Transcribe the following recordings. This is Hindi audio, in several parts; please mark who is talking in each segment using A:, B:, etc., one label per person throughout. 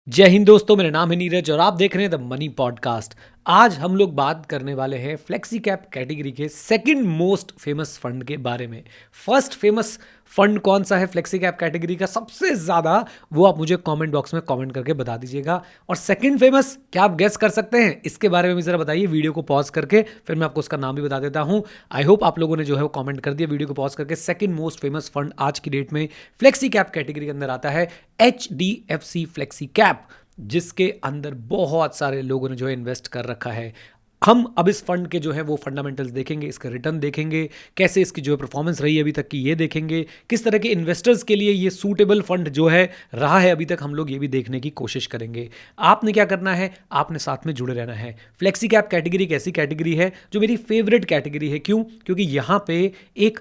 A: जय हिंद दोस्तों, मेरा नाम है नीरज और आप देख रहे हैं द मनी पॉडकास्ट। आज हम लोग बात करने वाले हैं फ्लेक्सी कैप कैटेगरी के सेकंड मोस्ट फेमस फंड के बारे में। फर्स्ट फेमस फंड कौन सा है फ्लेक्सी कैप कैटेगरी का सबसे ज़्यादा, वो आप मुझे कमेंट बॉक्स में कमेंट करके बता दीजिएगा। और सेकंड फेमस क्या आप गेस कर सकते हैं? इसके बारे में भी ज़रा बताइए वीडियो को पॉज करके, फिर मैं आपको उसका नाम भी बता देता हूँ। आई होप आप लोगों ने जो है वो कमेंट कर दिया वीडियो को पॉज करके। सेकंड मोस्ट फेमस फंड आज की डेट में फ्लेक्सी कैप कैटेगरी के अंदर आता है HDFC फ्लेक्सी कैप, जिसके अंदर बहुत सारे लोगों ने जो है इन्वेस्ट कर रखा है। हम अब इस फंड के जो है वो फंडामेंटल्स देखेंगे, इसका रिटर्न देखेंगे, कैसे इसकी जो है परफॉर्मेंस रही है अभी तक की ये देखेंगे, किस तरह के इन्वेस्टर्स के लिए ये सूटेबल फंड जो है रहा है अभी तक, हम लोग ये भी देखने की कोशिश करेंगे। आपने क्या करना है, आपने साथ में जुड़े रहना है। फ्लेक्सी कैप कैटेगरी एक ऐसी कैटेगरी है जो मेरी फेवरेट कैटेगरी है। क्यों? क्योंकि यहाँ पे एक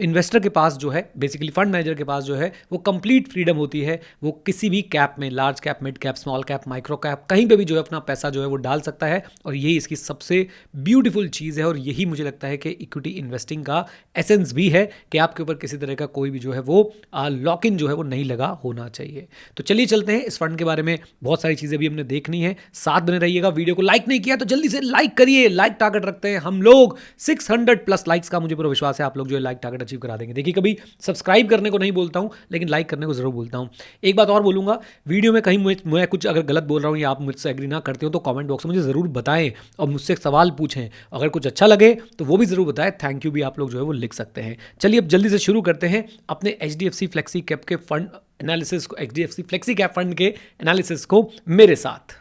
A: इन्वेस्टर के पास जो है, बेसिकली फंड मैनेजर के पास जो है वो कंप्लीट फ्रीडम होती है। वो किसी भी कैप में, large cap, mid cap, small cap, micro cap, कहीं पे भी जो है अपना पैसा जो है वो डाल सकता है। और यही इसकी सबसे ब्यूटीफुल चीज़ है और यही मुझे लगता है कि इक्विटी इन्वेस्टिंग का एसेंस भी है कि आपके ऊपर किसी तरह का कोई भी जो है वो लॉक इन जो है वो नहीं लगा होना चाहिए। तो चलिए चलते हैं इस फंड के बारे में। बहुत सारी चीज़ें भी हमने देखनी है, साथ बने रहिएगा। वीडियो को लाइक नहीं किया तो जल्दी से लाइक करिए। लाइक टारगेट रखते हैं हम लोग 600+ लाइक्स का। मुझे पूरा विश्वास है आप लोग जो है लाइक टारगेट अचीव करा देंगे। देखिए, कभी सब्सक्राइब करने को नहीं बोलता हूं, लेकिन लाइक करने को जरूर बोलता हूं। एक बात और बोलूंगा, वीडियो में कहीं मैं कुछ अगर गलत बोल रहा हूं या आप मुझसे एग्री ना करते हो तो कमेंट बॉक्स में मुझे ज़रूर बताएं और मुझसे सवाल पूछें। अगर कुछ अच्छा लगे तो वो भी ज़रूर बताएं। थैंक यू भी आप लोग जो है वो लिख सकते हैं। चलिए अब जल्दी से शुरू करते हैं अपने HDFC फ्लेक्सी कैप के फंड एनालिसिस को, HDFC फ्लेक्सी कैप फंड के एनालिसिस को मेरे साथ।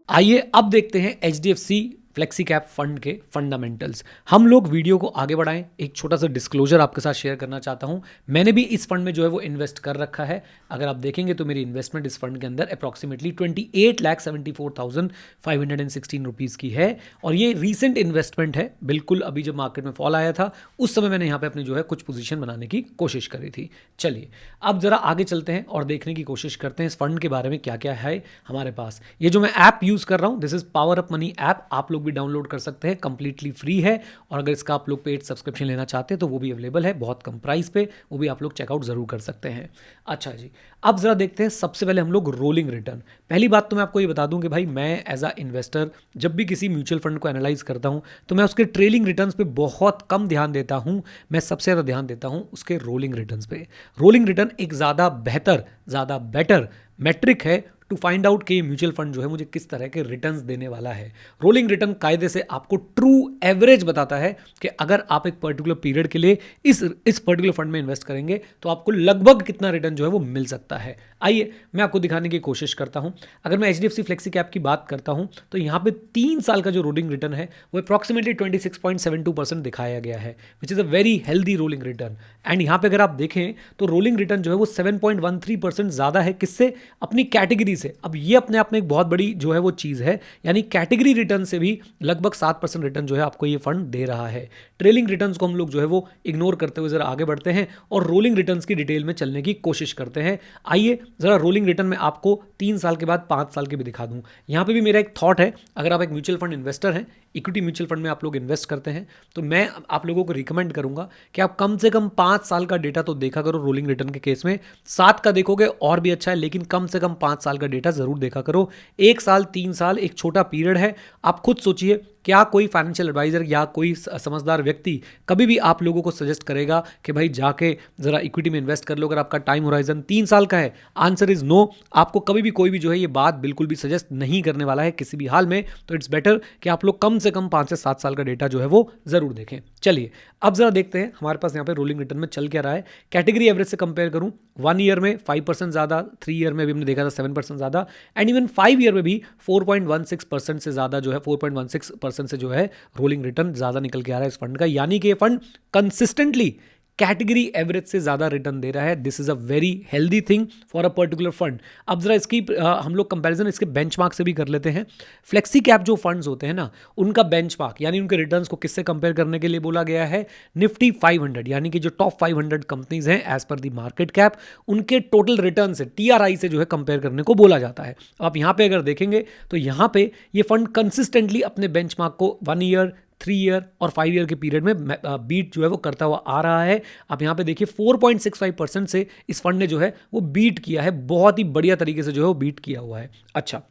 A: आइए अब देखते हैं HDFC फ्लेक्सी कैप फंड के फंडामेंटल्स। हम लोग वीडियो को आगे बढ़ाएं। एक छोटा सा डिस्क्लोजर आपके साथ शेयर करना चाहता हूं। मैंने भी इस फंड में जो है वो इन्वेस्ट कर रखा है। अगर आप देखेंगे तो मेरी इन्वेस्टमेंट इस फंड के अंदर अप्रॉक्सीमेटली 28,74,516 रुपीज़ की है। और ये रीसेंट इन्वेस्टमेंट है। बिल्कुल अभी जब मार्केट में फॉल आया था उस समय मैंने यहाँ पे अपनी जो है कुछ पोजीशन बनाने की कोशिश करी थी। चलिए अब ज़रा आगे चलते हैं और देखने की कोशिश करते हैं इस फंड के बारे में क्या क्या है हमारे पास। ये जो मैं ऐप यूज़ कर रहा हूँ, this is power up money app. आप लोग भी डाउनलोड कर सकते हैं, कंप्लीटली फ्री है। और अगर इसका आप लोग पेड सब्सक्रिप्शन लेना चाहते हैं तो वो भी अवेलेबल है बहुत कम प्राइस पे, वो भी आप लोग चेकआउट जरूर कर सकते हैं। अच्छा जी, अब जरा देखते हैं सबसे पहले हम लोग रोलिंग रिटर्न। पहली बात तो मैं आपको ये बता दूं कि भाई मैं एज अ इन्वेस्टर जब भी किसी म्यूचुअल फंड को एनालाइज करता हूं तो मैं उसके ट्रेलिंग रिटर्न्स पे बहुत कम ध्यान देता हूं। मैं सबसे ज़्यादा ध्यान देता हूं उसके रोलिंग रिटर्न्स पे। रोलिंग रिटर्न एक ज़्यादा बेहतर, ज़्यादा बेटर मैट्रिक है टू फाइंड आउट कि ये म्यूचुअल फंड जो है मुझे किस तरह के रिटर्न्स देने वाला है। रोलिंग रिटर्न कायदे से आपको ट्रू एवरेज बताता है कि अगर आप एक पर्टिकुलर पीरियड के लिए इस पर्टिकुलर फंड में इन्वेस्ट करेंगे तो आपको लगभग कितना रिटर्न जो है वो मिल सकता है। आइए मैं आपको दिखाने की कोशिश करता हूं। अगर मैं HDFC फ्लेक्सी कैप की बात करता हूं तो यहाँ पे 3 साल का जो रोलिंग रिटर्न है वो अप्रॉक्सीमेटली 26.72% दिखाया गया है, which is a very healthy rolling return. And यहाँ पे अगर आप देखें तो रोलिंग रिटर्न जो है वो 7.13% ज़्यादा है। किससे? अपनी कैटेगरी से। अब ये अपने आप में एक बहुत बड़ी जो है वो चीज़ है, यानी कैटेगरी रिटर्न से भी लगभग 7% रिटर्न जो है आपको ये फंड दे रहा है। ट्रेलिंग रिटर्न्स को हम लोग जो है वो इग्नोर करते हुए ज़रा आगे बढ़ते हैं और रोलिंग रिटर्न्स की डिटेल में चलने की कोशिश करते हैं। आइए ज़रा रोलिंग रिटर्न में आपको 3 साल के बाद 5 साल के भी दिखा दूं। यहाँ पे भी मेरा एक थॉट है, अगर आप एक म्यूचुअल फंड इन्वेस्टर हैं, इक्विटी म्यूचुअल फंड में आप लोग इन्वेस्ट करते हैं, तो मैं आप लोगों को रिकमेंड करूंगा कि आप कम से कम 5 साल का डेटा तो देखा करो। रोलिंग रिटर्न के केस में 7 का देखोगे और भी अच्छा है, लेकिन कम से कम 5 साल का डेटा जरूर देखा करो। 1 साल, 3 साल एक छोटा पीरियड है। आप खुद सोचिए, क्या कोई फाइनेंशियल एडवाइजर या कोई समझदार व्यक्ति कभी भी आप लोगों को सजेस्ट करेगा कि भाई जाके ज़रा इक्विटी में इन्वेस्ट कर लो अगर आपका टाइम होराइजन 3 साल का है? Answer is no. आपको कभी भी कोई भी जो है ये बात बिल्कुल भी सजेस्ट नहीं करने वाला है किसी भी हाल में। तो इट्स बेटर कि आप लोग कम से कम 5 से 7 साल का डेटा जो है वो ज़रूर देखें। चलिए अब ज़रा देखते हैं हमारे पास यहाँ पे रोलिंग रिटर्न में चल क्या रहा है। कैटेगरी एवरेज से कंपेयर करूँ, 1 ईयर में 5% ज़्यादा, 3 ईयर में भी हमने देखा था 7% ज़्यादा, एंड इवन 5 ईयर में भी 4.16% से ज़्यादा जो है, 4.16% से जो है रोलिंग रिटर्न ज़्यादा निकल के आ रहा है इस फंड का। यानी कि ये फंड कंसिस्टेंटली कैटेगरी एवरेज से ज़्यादा रिटर्न दे रहा है। This is a very healthy thing for a particular fund. अब जरा इसकी हम लोग कंपैरिजन इसके बेंचमार्क से भी कर लेते हैं। फ्लेक्सी कैप जो फंड्स होते हैं ना, उनका बेंचमार्क यानी उनके रिटर्न्स को किससे कंपेयर करने के लिए बोला गया है? निफ्टी 500, यानी कि जो टॉप 500 कंपनीज हैं as per the market cap, उनके टोटल रिटर्न से, TRI से जो है कंपेयर करने को बोला जाता है। आप यहाँ पे अगर देखेंगे तो यहाँ पे ये फंड कंसिस्टेंटली अपने बेंचमार्क को 1 ईयर, 3 ईयर और 5 ईयर के पीरियड में बीट जो है वो करता हुआ आ रहा है। आप यहाँ पे देखिए 4.65% से इस फंड ने जो है वो बीट किया है, बहुत ही बढ़िया तरीके से जो है वो बीट किया हुआ है। अच्छा,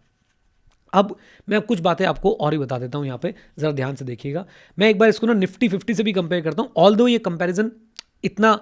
A: अब मैं कुछ बातें आपको और ही बता देता हूँ, यहाँ पे ज़रा ध्यान से देखिएगा। मैं एक बार इसको ना निफ्टी 50 से भी कंपेयर करता हूँ, ऑल्दो ये कंपैरिजन इतना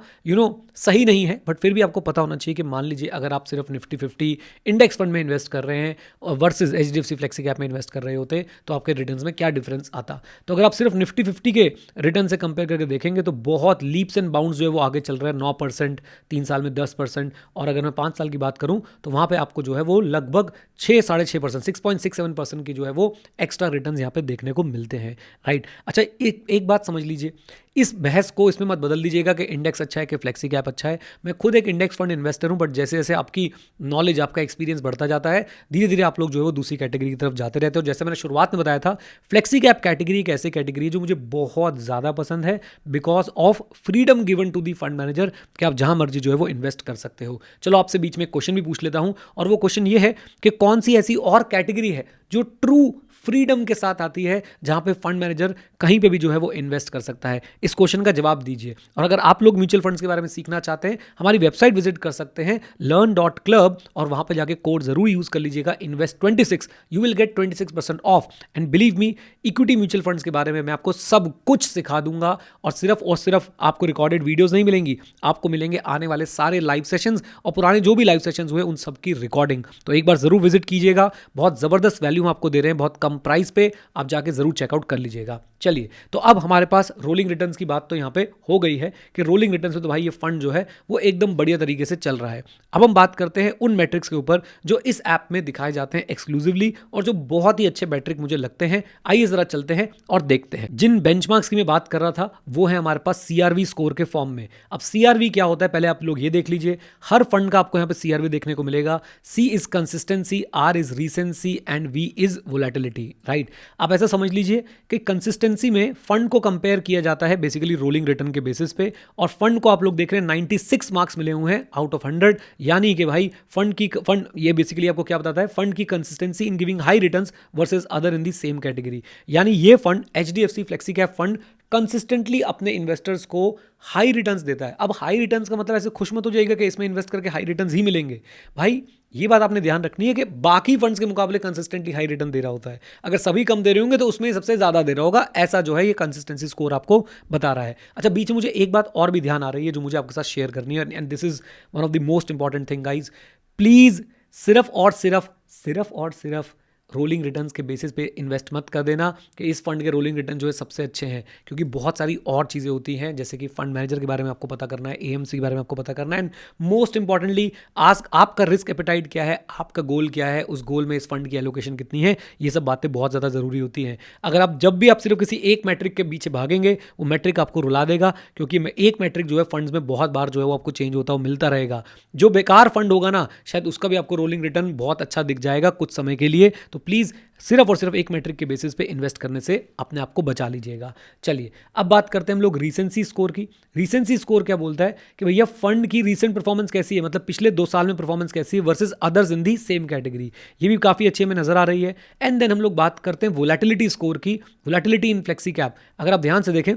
A: सही नहीं है, बट फिर भी आपको पता होना चाहिए कि मान लीजिए अगर आप सिर्फ निफ्टी 50 इंडेक्स फंड में इन्वेस्ट कर रहे हैं और वर्सेस HDFC फ्लेक्सी कैप में इन्वेस्ट कर रहे होते तो आपके रिटर्न्स में क्या डिफरेंस आता। तो अगर आप सिर्फ निफ्टी 50 के रिटर्न से कंपेयर करके देखेंगे तो बहुत लीप्स एंड बाउंड्स जो है वो आगे चल रहा है, 9%, 3 साल में 10%, और अगर मैं 5 साल की बात करूं तो वहाँ पर आपको जो है वो लगभग 6-6.5%, 6.67% की जो है वो एक्स्ट्रा रिटर्न यहाँ पे देखने को मिलते हैं, राइट। अच्छा, एक बात समझ लीजिए, इस बहस को इसमें मत बदल दीजिएगा कि इंडेक्स अच्छा है कि फ्लेक्सी कैप अच्छा है। मैं खुद एक इंडेक्स फंड इन्वेस्टर हूं, बट जैसे जैसे आपकी नॉलेज, आपका एक्सपीरियंस बढ़ता जाता है, धीरे धीरे आप लोग जो है वो दूसरी कैटेगरी की तरफ जाते रहते हो। जैसे मैंने शुरुआत में बताया था, फ्लेक्सी कैप कैटेगरी एक ऐसी कैटेगरी है जो मुझे बहुत ज़्यादा पसंद है, because of freedom given to the fund manager कि आप जहां मर्जी जो है वो इन्वेस्ट कर सकते हो। चलो आपसे बीच में एक क्वेश्चन भी पूछ लेता हूं, और वो क्वेश्चन ये है कि कौन सी ऐसी और कैटेगरी है जो ट्रू फ्रीडम के साथ आती है, जहां पे फंड मैनेजर कहीं पे भी जो है वो इन्वेस्ट कर सकता है। इस क्वेश्चन का जवाब दीजिए। और अगर आप लोग म्यूचुअल फंड्स के बारे में सीखना चाहते हैं, हमारी वेबसाइट विजिट कर सकते हैं learn.club, और वहां पे जाके कोड जरूर यूज कर लीजिएगा invest26, you will get 26% of. And believe me, equity mutual funds के बारे में मैं आपको सब कुछ सिखा दूंगा, और सिर्फ आपको रिकॉर्डेड वीडियोज नहीं मिलेंगी, आपको मिलेंगे आने वाले सारे लाइव सेशंस और पुराने जो भी लाइव सेशंस हुए उन सब की रिकॉर्डिंग। तो एक बार जरूर विजिट कीजिएगा, बहुत जबरदस्त वैल्यू हम आपको दे रहे हैं, बहुत कम प्राइस पे, आप जाके जरूर चेकआउट कर लीजिएगा। चलिए, तो अब हमारे पास रोलिंग रिटर्न्स की बात तो यहाँ पे हो गई है कि रोलिंग रिटर्न्स में तो भाई ये फंड जो है वो एकदम बढ़िया तरीके से चल रहा है। अब हम बात करते हैं उन मैट्रिक्स के ऊपर जो इस ऐप में दिखाए जाते हैं एक्सक्लूसिवली, और जो बहुत ही अच्छे मैट्रिक मुझे लगते हैं। आइए जरा चलते हैं और देखते हैं। जिन बेंचमार्क्स की मैं बात कर रहा था वो है हमारे पास CRV स्कोर के फॉर्म में। अब CRV क्या होता है, पहले आप लोग ये देख लीजिए। हर फंड का आपको यहाँ पे CRV देखने को मिलेगा। C is consistency, R is recency and V is volatility, right. आप ऐसा समझ लीजिए कि कंसिस्टेंसी में फंड को कंपेयर किया जाता है बेसिकली रोलिंग रिटर्न के बेसिस पे, और फंड को आप लोग देख रहे हैं 96 मार्क्स मिले हुए हैं आउट ऑफ 100, यानी कि भाई फंड ये बेसिकली आपको क्या बताता है, फंड की consistency in giving high returns versus other in the same category. यानी ये fund HDFC flexi cap fund consistently अपने इन्वेस्टर्स को हाई रिटर्न्स देता है। अब हाई रिटर्न्स का मतलब ऐसे खुश मत हो जाएगा कि इसमें इन्वेस्ट करके हाई रिटर्न्स ही मिलेंगे। भाई ये बात आपने ध्यान रखनी है कि बाकी फंड्स के मुकाबले कंसिस्टेंटली हाई रिटर्न दे रहा होता है। अगर सभी कम दे रहे होंगे तो उसमें सबसे ज्यादा दे रहा होगा, ऐसा जो है ये कंसिस्टेंसी स्कोर आपको बता रहा है। अच्छा, बीच में मुझे एक बात और भी ध्यान आ रही है जो मुझे आपके साथ शेयर करनी है, and this is one of the most important thing guys. Please सिर्फ और सिर्फ रोलिंग रिटर्न्स के बेसिस पे इन्वेस्ट मत कर देना कि इस फंड के रोलिंग रिटर्न जो है सबसे अच्छे हैं, क्योंकि बहुत सारी और चीज़ें होती हैं, जैसे कि फंड मैनेजर के बारे में आपको पता करना है, AMC के बारे में आपको पता करना है, एंड मोस्ट इंपॉर्टेंटली आपका रिस्क एपेटाइट क्या है, आपका गोल क्या है, उस गोल में इस फंड की एलोकेशन कितनी है, ये सब बातें बहुत ज़्यादा ज़रूरी होती हैं। अगर आप जब भी आप सिर्फ किसी एक मैट्रिक के पीछे भागेंगे, वो मैट्रिक आपको रुला देगा, क्योंकि एक मैट्रिक जो है फंड्स में बहुत बार जो है वो आपको चेंज होता हुआ मिलता रहेगा। जो बेकार फंड होगा ना, शायद उसका भी आपको रोलिंग रिटर्न बहुत अच्छा दिख जाएगा कुछ समय के लिए। तो प्लीज़ सिर्फ और सिर्फ एक मैट्रिक के बेसिस पे इन्वेस्ट करने से अपने आप को बचा लीजिएगा। चलिए, अब बात करते हैं हम लोग रीसेंसी स्कोर की। रीसेंसी स्कोर क्या बोलता है कि भैया फंड की रीसेंट परफॉर्मेंस कैसी है, मतलब पिछले 2 साल में परफॉर्मेंस कैसी है versus others in the same category. ये भी काफ़ी अच्छी हमें नजर आ रही है। एंड देन हम लोग बात करते हैं वोलेटिलिटी स्कोर की, वोलेटिलिटी इन फ्लेक्सी कैप। अगर आप ध्यान से देखें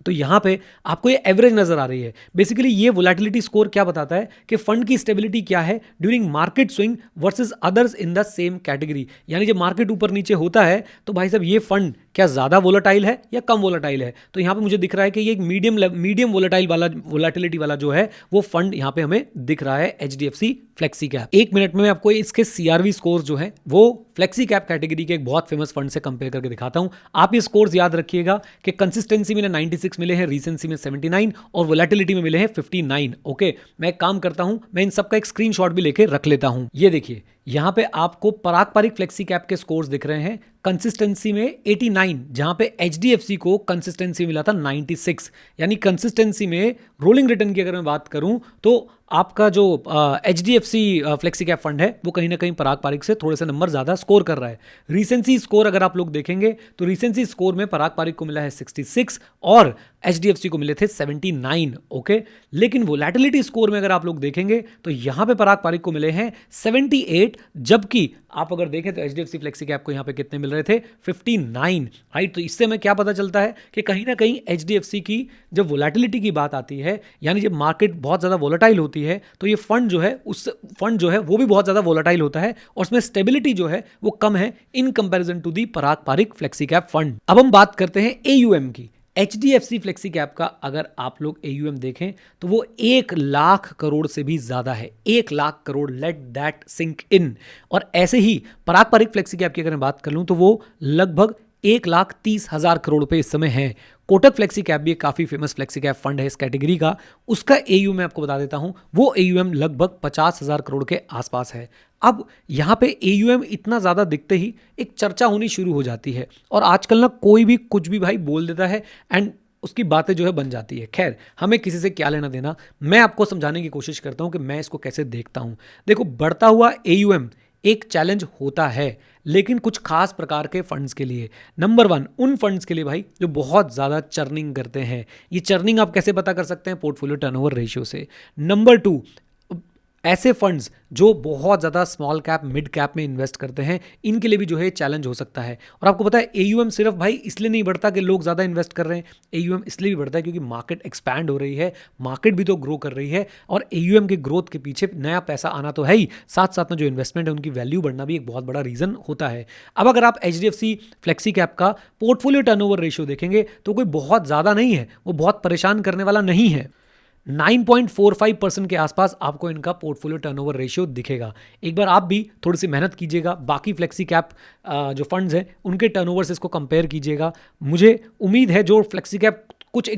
A: तो यहाँ पे आपको ये एवरेज नजर आ रही है। बेसिकली ये वोलेटिलिटी स्कोर क्या बताता है कि फंड की स्टेबिलिटी क्या है during market swing versus others in the same category. यानी जब मार्केट ऊपर नीचे होता है तो भाई साहब ये फंड क्या ज़्यादा वोलेटाइल है या कम वोलेटाइल है। तो यहाँ पे मुझे दिख रहा है कि ये एक मीडियम वोलेटाइल वाला, वोलेटिलिटी वाला जो है वो फंड यहाँ पे हमें दिख रहा है HDFC फ्लेक्सी कैप। 1 मिनट में मैं आपको इसके CRV स्कोर जो है वो फ्लेक्सी कैप कैटेगरी के एक बहुत फेमस फंड से कंपेयर करके दिखाता हूं। आप ये स्कोर्स याद रखिएगा कि कंसिस्टेंसी में 96 मिले हैं, रीसेंसी में 79 और वोलेटिलिटी में मिले हैं 59। ओके, मैं एक काम करता हूं, मैं इन सबका एक स्क्रीनशॉट भी लेके रख लेता हूं। ये देखिए, यहां पे आपको पारंपरिक फ्लेक्सी कैप के स्कोर्स दिख रहे हैं। कंसिस्टेंसी में 89, जहां पे HDFC को कंसिस्टेंसी मिला था 96। यानी कंसिस्टेंसी में रोलिंग रिटर्न की अगर मैं बात करूं तो आपका जो HDFC फ्लेक्सी कैप फंड है वो कहीं ना कहीं पराग पारिक से थोड़े से नंबर ज़्यादा स्कोर कर रहा है। रीसेंसी स्कोर अगर आप लोग देखेंगे तो रीसेंसी स्कोर में पराग पारिक को मिला है 66 और HDFC को मिले थे 79। ओके, लेकिन वोलेटिलिटी स्कोर में अगर आप लोग देखेंगे तो यहाँ पे पराग पारिक को मिले हैं 78, जबकि आप अगर देखें तो HDFC फ्लेक्सी कैप को यहाँ पे कितने मिल रहे थे 59। राइट, तो इससे हमें क्या पता चलता है कि कहीं ना कहीं HDFC की जब वोलेटिलिटी की बात आती है, यानी जब मार्केट बहुत ज़्यादा वोलेटाइल होती है तो ये फंड जो है वो भी बहुत ज़्यादा वोलेटाइल होता है और उसमें स्टेबिलिटी जो है वो कम है in comparison to the Parag Parikh flexi cap fund. अब हम बात करते हैं AUM की। HDFC फ्लेक्सी कैप का अगर आप लोग AUM देखें तो वो 1 लाख करोड़ से भी ज़्यादा है। 1 lakh crore, let that sink in. और ऐसे ही पराग पारिक फ्लेक्सी कैप की अगर मैं बात कर लूँ तो वो लगभग 1,30,000 करोड़ रुपए इस समय है। कोटक फ्लेक्सी कैप भी एक काफ़ी फेमस फ्लेक्सी कैप फंड है इस कैटेगरी का, उसका AUM मैं आपको बता देता हूं, वो AUM लगभग 50,000 करोड़ के आसपास है। अब यहाँ पे AUM इतना ज़्यादा दिखते ही एक चर्चा होनी शुरू हो जाती है और आजकल ना कोई भी कुछ भी भाई बोल देता है एंड उसकी बातें जो है बन जाती है। खैर, हमें किसी से क्या लेना देना, मैं आपको समझाने की कोशिश करता हूँ कि मैं इसको कैसे देखता हूँ। देखो, बढ़ता हुआ AUM एक चैलेंज होता है, लेकिन कुछ खास प्रकार के फंड्स के लिए। नंबर 1 उन फंड्स के लिए भाई जो बहुत ज़्यादा चर्निंग करते हैं। ये चर्निंग आप कैसे पता कर सकते हैं? पोर्टफोलियो टर्नओवर रेशियो से। नंबर 2 ऐसे फंड्स जो बहुत ज़्यादा स्मॉल कैप मिड कैप में इन्वेस्ट करते हैं, इनके लिए भी जो है चैलेंज हो सकता है। और आपको पता है AUM सिर्फ भाई इसलिए नहीं बढ़ता कि लोग ज़्यादा इन्वेस्ट कर रहे हैं, AUM इसलिए भी बढ़ता है क्योंकि मार्केट एक्सपैंड हो रही है, मार्केट भी तो ग्रो कर रही है और AUM के ग्रोथ के पीछे नया पैसा आना तो है ही, साथ साथ में जो इन्वेस्टमेंट है उनकी वैल्यू बढ़ना भी एक बहुत बड़ा रीज़न होता है। अब अगर आप HDFC फ्लेक्सी कैप का पोर्टफोलियो टर्नओवर रेशियो देखेंगे तो कोई बहुत ज़्यादा नहीं है, वो बहुत परेशान करने वाला नहीं है। 9.45% के आसपास आपको इनका पोर्टफोलियो टर्नओवर रेशियो दिखेगा। एक बार आप भी थोड़ी सी मेहनत कीजिएगा, बाकी फ्लेक्सी कैप जो फंड्स हैं उनके टर्नओवर से इसको कंपेयर कीजिएगा। मुझे उम्मीद है जो फ्लेक्सी कैप कुछ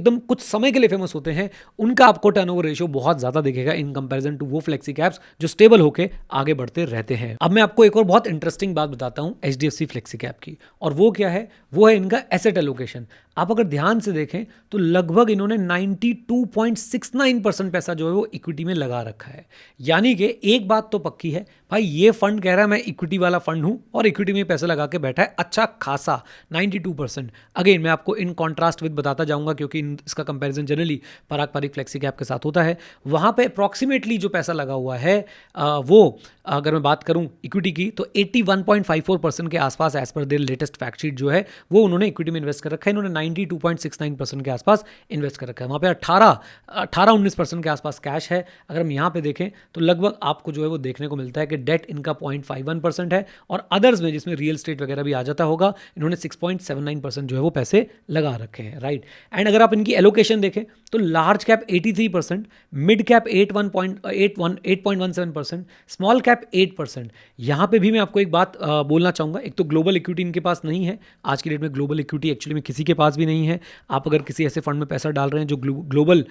A: समय के लिए फेमस होते हैं उनका आपको टर्नओवर रेशियो बहुत ज़्यादा दिखेगा इन कंपैरिजन टू वो फ्लेक्सी कैप्स जो स्टेबल होकर आगे बढ़ते रहते हैं। अब मैं आपको एक और बहुत इंटरेस्टिंग बात बताता हूँ HDFC फ्लेक्सी कैप की, और वो क्या है? वो है इनका एसेट एलोकेशन। आप अगर ध्यान से देखें तो लगभग इन्होंने 92.69% पैसा जो है वो इक्विटी में लगा रखा है। यानी कि एक बात तो पक्की है भाई, ये फंड कह रहा है मैं इक्विटी वाला फंड हूं और इक्विटी में पैसा लगा के बैठा है अच्छा खासा 92%। अगेन मैं आपको इन कॉन्ट्रास्ट विद बताता जाऊंगा क्योंकि इसका कंपैरिजन जनरली पराग पारिक फ्लेक्सी कैप के साथ होता है। वहां पे अप्रॉक्सीमेटली जो पैसा लगा हुआ है वो अगर मैं बात करूं इक्विटी की तो 81.54% के आसपास as per there latest fact sheet जो है वो उन्होंने इक्विटी में इन्वेस्ट कर रखा है। इन्होंने 92.69% के आसपास इन्वेस्ट कर रखा है। वहाँ पे 18-19% के आसपास कैश है। अगर हम यहाँ पे देखें तो लगभग आपको जो है वो देखने को मिलता है कि डेट इनका 0.51% है और अदर्स में जिसमें रियल स्टेट वगैरह भी आ जाता होगा इन्होंने 6.79% जो है वो पैसे लगा रखे हैं। राइट, एंड अगर आप इनकी एलोकेशन देखें तो large cap 83%, mid cap 8.17%, small cap 8%। यहाँ पे भी मैं आपको एक बात बोलना चाहूँगा, एक तो ग्लोबल इक्विटी इनके पास नहीं है। आज की डेट में ग्लोबल इक्विटी एक्चुअली में किसी के पास भी नहीं है। आप अगर किसी ऐसे फंड में पैसा डाल रहे हैं जो ग्लोबल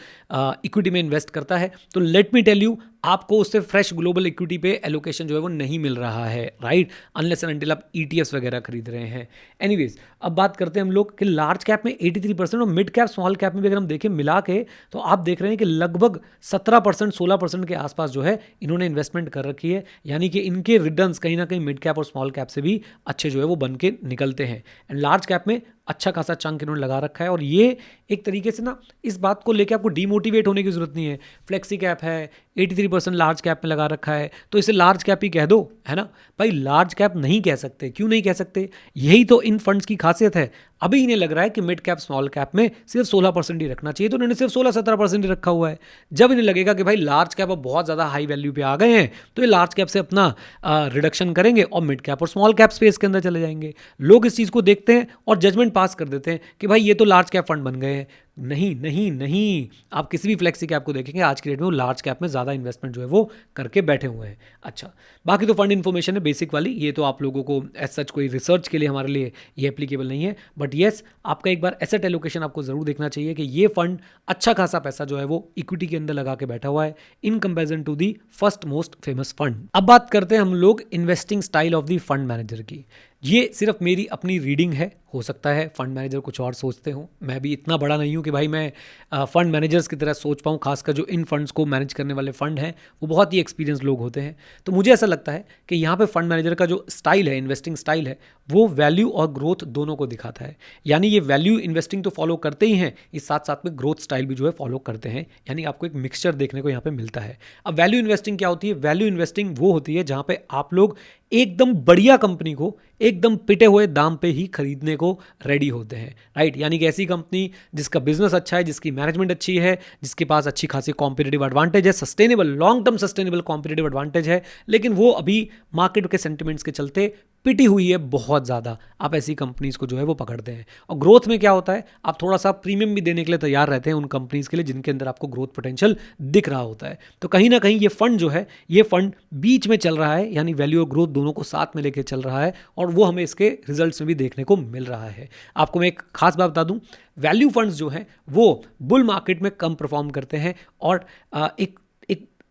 A: इक्विटी में इन्वेस्ट करता है तो लेट मी टेल यू, आपको उससे फ्रेश ग्लोबल इक्विटी पे एलोकेशन जो है वो नहीं मिल रहा है। राइट, अनलेस एंड अनटिल आप ETFs वगैरह खरीद रहे हैं। एनीवेज, अब बात करते हैं हम लोग कि लार्ज कैप में 83% और मिड कैप स्मॉल कैप में भी अगर हम देखें मिला के तो आप देख रहे हैं कि लगभग 17% 16% के आसपास जो है इन्होंने इन्वेस्टमेंट कर रखी है। यानी कि इनके रिटर्न्स कहीं ना कहीं मिड कैप और स्मॉल कैप से भी अच्छे जो है वो बन के निकलते हैं। एंड लार्ज कैप में अच्छा खासा चंक इन्होंने लगा रखा है और ये एक तरीके से ना इस बात को लेकर आपको डीमोटिवेट होने की जरूरत नहीं है। फ्लेक्सी कैप है 83% लार्ज कैप में लगा रखा है तो इसे लार्ज कैप ही कह दो, है ना भाई। लार्ज कैप नहीं कह सकते, क्यों नहीं कह सकते? यही तो इन फंड्स की खासियत है। अभी इन्हें लग रहा है कि मिड कैप स्मॉल कैप में सिर्फ 16% ही रखना चाहिए तो इन्होंने सिर्फ 16-17% ही रखा हुआ है। जब इन्हें लगेगा कि भाई लार्ज कैप अब बहुत ज़्यादा हाई वैल्यू पे आ गए हैं तो ये लार्ज कैप से अपना रिडक्शन करेंगे और मिड कैप और स्मॉल कैप स्पेस के अंदर चले जाएंगे। लोग इस चीज़ को देखते हैं और जजमेंट पास कर देते हैं कि भाई ये तो लार्ज कैप फंड बन गए हैं। नहीं नहीं नहीं, आप किसी भी फ्लेक्सी कैप को देखेंगे आज की डेट में वो लार्ज कैप में ज़्यादा इन्वेस्टमेंट जो है वो करके बैठे हुए हैं। अच्छा, बाकी तो फंड इन्फॉर्मेशन है बेसिक वाली, ये तो आप लोगों को एज सच कोई रिसर्च के लिए हमारे लिए ये एप्लीकेबल नहीं है। बट येस, आपका एक बार एसेट एलोकेशन आपको ज़रूर देखना चाहिए कि ये फंड अच्छा खासा पैसा जो है वो इक्विटी के अंदर लगा के बैठा हुआ है in comparison to the first most famous fund. अब बात करते हैं हम लोग investing style of the fund manager की। ये सिर्फ मेरी अपनी रीडिंग है, हो सकता है फंड मैनेजर कुछ और सोचते हो। मैं भी इतना बड़ा नहीं हूँ कि भाई मैं फंड मैनेजर्स की तरह सोच पाऊँ, खासकर जो इन फंड्स को मैनेज करने वाले फंड हैं वो बहुत ही एक्सपीरियंस लोग होते हैं। तो मुझे ऐसा लगता है कि यहाँ पे फंड मैनेजर का जो स्टाइल है, इन्वेस्टिंग स्टाइल है, वो वैल्यू और ग्रोथ दोनों को दिखाता है। यानी ये वैल्यू इन्वेस्टिंग तो फॉलो करते ही हैं, इस साथ साथ में ग्रोथ स्टाइल भी जो है फॉलो करते हैं। यानी आपको एक मिक्सचर देखने को यहाँ पे मिलता है। अब वैल्यू इन्वेस्टिंग क्या होती है? वैल्यू इन्वेस्टिंग वो होती है जहाँ पे आप लोग एकदम बढ़िया कंपनी को एकदम पिटे हुए दाम पे ही खरीदने को रेडी होते हैं, राइट। यानी कि ऐसी कंपनी जिसका बिजनेस अच्छा है, जिसकी मैनेजमेंट अच्छी है, जिसके पास अच्छी खासी कॉम्पिटिटिव एडवांटेज है, sustainable, long term sustainable competitive advantage है, लेकिन वो अभी मार्केट के सेंटिमेंट्स के चलते पिटी हुई है बहुत ज़्यादा। आप ऐसी कंपनीज़ को जो है वो पकड़ते हैं। और ग्रोथ में क्या होता है, आप थोड़ा सा प्रीमियम भी देने के लिए तैयार रहते हैं उन कंपनीज़ के लिए जिनके अंदर आपको ग्रोथ पोटेंशियल दिख रहा होता है। तो कहीं ना कहीं ये फंड जो है, ये फंड बीच में चल रहा है, यानी वैल्यू और ग्रोथ दोनों को साथ में लेके चल रहा है, और वो हमें इसके रिजल्ट्स में भी देखने को मिल रहा है। आपको मैं एक खास बात बता दूं, वैल्यू फंड्स जो हैं वो बुल मार्केट में कम परफॉर्म करते हैं, और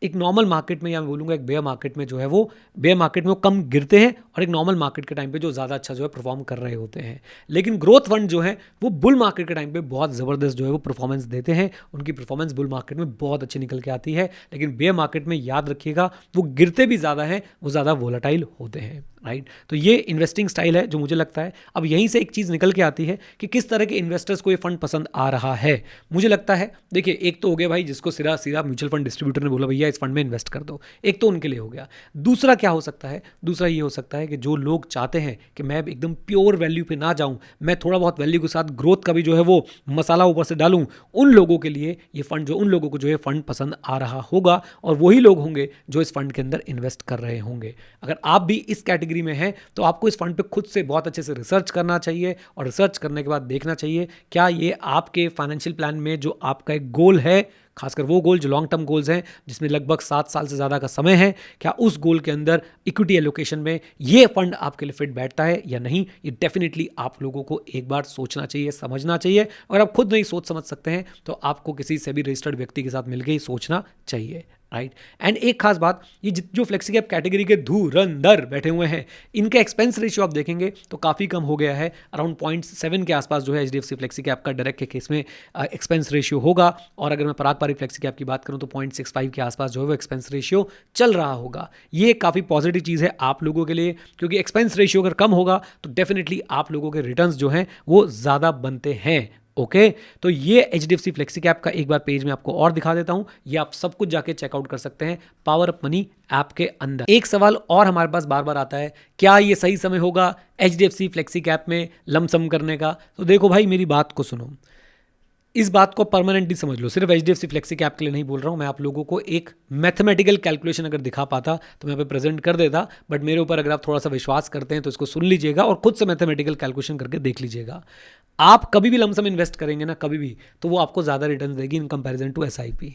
A: एक नॉर्मल मार्केट में, या मैं बोलूँगा एक बेयर मार्केट में जो है वो, बेयर मार्केट में वो कम गिरते हैं, और एक नॉर्मल मार्केट के टाइम पे जो ज़्यादा अच्छा जो है परफॉर्म कर रहे होते हैं। लेकिन ग्रोथ फंड जो है वो बुल मार्केट के टाइम पे बहुत ज़बरदस्त जो है वो परफॉर्मेंस देते हैं। उनकी परफॉर्मेंस बुल मार्केट में बहुत अच्छी निकल के आती है, लेकिन बेयर मार्केट में याद रखिएगा वो गिरते भी ज़्यादा हैं, वो ज़्यादा वोलाटाइल होते हैं, राइट। तो ये इन्वेस्टिंग स्टाइल है जो मुझे लगता है। अब यहीं से एक चीज़ निकल के आती है कि किस तरह के इन्वेस्टर्स को ये फंड पसंद आ रहा है। मुझे लगता है, देखिए, एक तो हो गया भाई जिसको सीधा सीधा म्यूचुअल फंड डिस्ट्रीब्यूटर ने बोला भैया इस फंड में इन्वेस्ट कर दो, एक तो उनके लिए हो गया। दूसरा क्या हो सकता है? दूसरा ये हो सकता है कि जो लोग चाहते हैं कि मैं एकदम प्योर वैल्यू पे ना जाऊं, मैं थोड़ा बहुत वैल्यू के साथ ग्रोथ का भी जो है वो मसाला ऊपर से डालूं, उन लोगों के लिए ये फंड, जो उन लोगों को जो है फंड पसंद आ रहा होगा, और वही लोग होंगे जो इस फंड के अंदर इन्वेस्ट कर रहे होंगे। अगर आप भी इस कैटेगरी में हैं तो आपको इस फंड पे खुद से बहुत अच्छे से रिसर्च करना चाहिए, और रिसर्च करने के बाद देखना चाहिए क्या ये आपके फाइनेंशियल प्लान में जो आपका एक गोल है, खासकर वो गोल जो लॉन्ग टर्म गोल्स हैं जिसमें लगभग 7 साल से ज़्यादा का समय है, क्या उस गोल के अंदर इक्विटी एलोकेशन में ये फंड आपके लिए फिट बैठता है या नहीं। ये डेफिनेटली आप लोगों को एक बार सोचना चाहिए, समझना चाहिए। अगर आप खुद नहीं सोच समझ सकते हैं तो आपको किसी से भी रजिस्टर्ड व्यक्ति के साथ मिलकर ही सोचना चाहिए, राइट। एंड एक खास बात, ये जो फ्लेक्सी कैप कैटेगरी के धुरंधर बैठे हुए हैं, इनका एक्सपेंस रेशियो आप देखेंगे तो काफ़ी कम हो गया है। अराउंड 0.7 के आसपास जो है HDFC फ्लेक्सी कैप का डायरेक्ट के केस में एक्सपेंस रेशियो होगा, और अगर मैं पराग पारिक फ्लेक्सी कैप की बात करूं तो 0.65 के आसपास जो है वो एक्सपेंस रेशियो चल रहा होगा। ये काफ़ी पॉजिटिव चीज़ है आप लोगों के लिए, क्योंकि एक्सपेंस रेशियो अगर कम होगा तो डेफिनेटली आप लोगों के रिटर्न्स जो हैं वो ज़्यादा बनते हैं। ओके, तो ये HDFC फ्लेक्सी कैप का एक बार पेज में आपको और दिखा देता हूं, ये आप सब कुछ जाके चेकआउट कर सकते हैं पावर अप मनी ऐप के अंदर। एक सवाल और हमारे पास बार बार आता है, क्या ये सही समय होगा HDFC फ्लेक्सी कैप में लमसम करने का? तो देखो भाई, मेरी बात को सुनो, इस बात को परमानेंटली समझ लो। सिर्फ HDFC फ्लेक्सी कैप के लिए नहीं बोल रहा हूँ मैं, आप लोगों को एक मैथमेटिकल कैलकुलेशन अगर दिखा पाता तो मैं पे प्रेजेंट कर देता, बट मेरे ऊपर अगर आप थोड़ा सा विश्वास करते हैं तो इसको सुन लीजिएगा और खुद से मैथमेटिकल कैलकुलेशन करके देख लीजिएगा। आप कभी भी लमसम इन्वेस्ट करेंगे ना, कभी भी, तो वो आपको ज़्यादा रिटर्न देगी in comparison to SIP।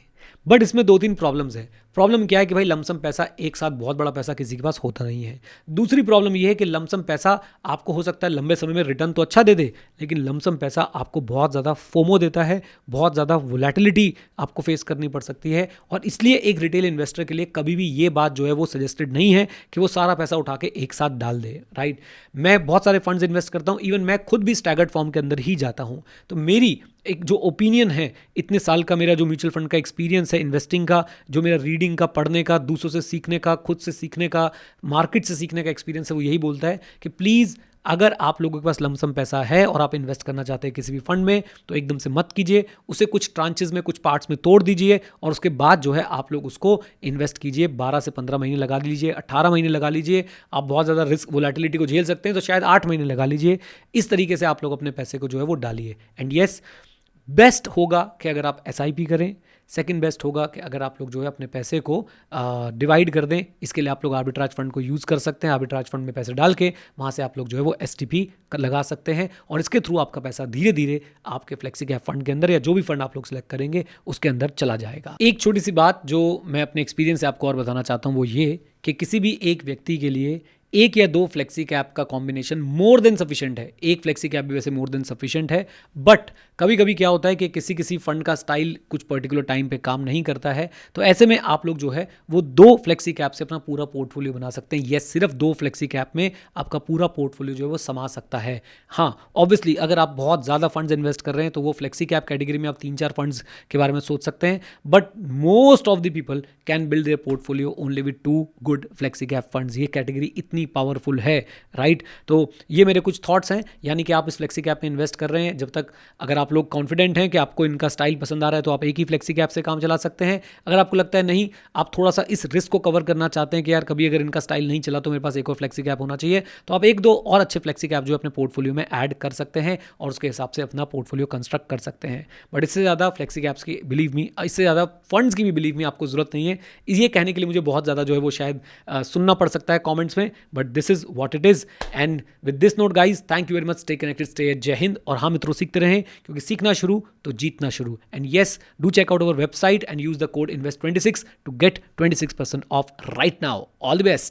A: But इसमें 2-3 प्रॉब्लम्स है। प्रॉब्लम क्या है कि भाई लमसम पैसा एक साथ, बहुत बड़ा पैसा किसी के पास होता नहीं है। दूसरी प्रॉब्लम यह है कि लमसम पैसा आपको हो सकता है लंबे समय में रिटर्न तो अच्छा दे दे, लेकिन लमसम पैसा आपको बहुत ज़्यादा फोमो देता है, बहुत ज़्यादा वोलेटिलिटी आपको फेस करनी पड़ सकती है। और इसलिए एक रिटेल इन्वेस्टर के लिए कभी भी ये बात जो है वो सजेस्टेड नहीं है कि वो सारा पैसा उठा के एक साथ डाल दे, राइट। मैं बहुत सारे फंड्स इन्वेस्ट करता हूँ, इवन मैं खुद भी स्टैगर्ड फॉर्म के अंदर ही जाता हूँ। तो मेरी एक जो ओपिनियन है, इतने साल का मेरा जो म्यूचुअल फंड का एक्सपीरियंस है इन्वेस्टिंग का, जो मेरा रीडिंग का, पढ़ने का, दूसरों से सीखने का, खुद से सीखने का, मार्केट से सीखने का एक्सपीरियंस है, वो यही बोलता है कि प्लीज़ अगर आप लोगों के पास लमसम पैसा है और आप इन्वेस्ट करना चाहते हैं किसी भी फंड में, तो एकदम से मत कीजिए, उसे कुछ ट्रांचेस में, कुछ पार्ट्स में तोड़ दीजिए, और उसके बाद जो है आप लोग उसको इन्वेस्ट कीजिए। 12 से 15 महीने लगा लीजिए, 18 महीने लगा लीजिए। आप बहुत ज़्यादा रिस्क वोलेटिलिटी को झेल सकते हैं तो शायद 8 महीने लगा लीजिए। इस तरीके से आप लोग अपने पैसे को जो है वो डालिए। एंड येस, बेस्ट होगा कि अगर आप SIP करें। सेकंड बेस्ट होगा कि अगर आप लोग जो है अपने पैसे को डिवाइड कर दें। इसके लिए आप लोग आर्बिट्राज फंड को यूज़ कर सकते हैं। आर्बिट्राज फंड में पैसे डाल के वहाँ से आप लोग जो है वो STP लगा सकते हैं, और इसके थ्रू आपका पैसा धीरे धीरे आपके फ्लेक्सी कैप फंड के अंदर, या जो भी फंड आप लोग सेलेक्ट करेंगे उसके अंदर चला जाएगा। एक छोटी सी बात जो मैं अपने एक्सपीरियंस से आपको और बताना चाहता हूँ वो ये कि किसी भी एक व्यक्ति के लिए एक या दो फ्लेक्सी कैप का कॉम्बिनेशन मोर देन सफिशिएंट है। एक फ्लेक्सी कैप भी वैसे मोर देन सफिशिएंट है, बट कभी कभी क्या होता है कि किसी किसी फंड का स्टाइल कुछ पर्टिकुलर टाइम पे काम नहीं करता है, तो ऐसे में आप लोग जो है वो दो फ्लेक्सी कैप से अपना पूरा पोर्टफोलियो बना सकते हैं। यस, सिर्फ दो फ्लेक्सी कैप में आपका पूरा पोर्टफोलियो जो है वो समा सकता है। हाँ, ऑब्वियसली अगर आप बहुत ज़्यादा फंड्स इन्वेस्ट कर रहे हैं तो वो फ्लेक्सी कैप कैटेगरी में आप 3-4 फंड्स के बारे में सोच सकते हैं, but most of the people can build their portfolio only with 2 good flexi cap funds. ये कैटेगरी इतनी पावरफुल है, राइट? तो ये मेरे कुछ थॉट्स हैं, यानी कि आप इस फ्लेक्सी कैप में इन्वेस्ट कर रहे हैं, जब तक अगर आप लोग कॉन्फिडेंट हैं कि आपको इनका स्टाइल पसंद आ रहा है तो आप एक ही फ्लेक्सी कैप से काम चला सकते हैं। अगर आपको लगता है नहीं, आप थोड़ा सा इस रिस्क को कवर करना चाहते हैं कि यार कभी अगर इनका स्टाइल नहीं चला तो मेरे पास एक और फ्लेक्सी कैप होना चाहिए, तो आप एक दो और अच्छे फ्लेक्सी कैप जो अपने पोर्टफोलियो में ऐड कर सकते हैं और उसके हिसाब से अपना पोर्टफोलियो कंस्ट्रक्ट कर सकते हैं। बट इससे ज़्यादा फ्लेक्सी कैप्स की बिलीव मी, इससे ज़्यादा फंड्स की भी बिलीव मी आपको जरूरत नहीं है। ये कहने के लिए मुझे बहुत ज़्यादा जो है वो शायद सुनना पड़ सकता है कमेंट्स में, but this is what it is. And with this note guys, thank you very much, stay connected, stay जय हिंद। और हाँ मित्रों, सीखते रहें, क्योंकि सीखना शुरू तो जीतना शुरू। And yes, do check out our website and use the code INVEST26 to get 26% off right now. All the best.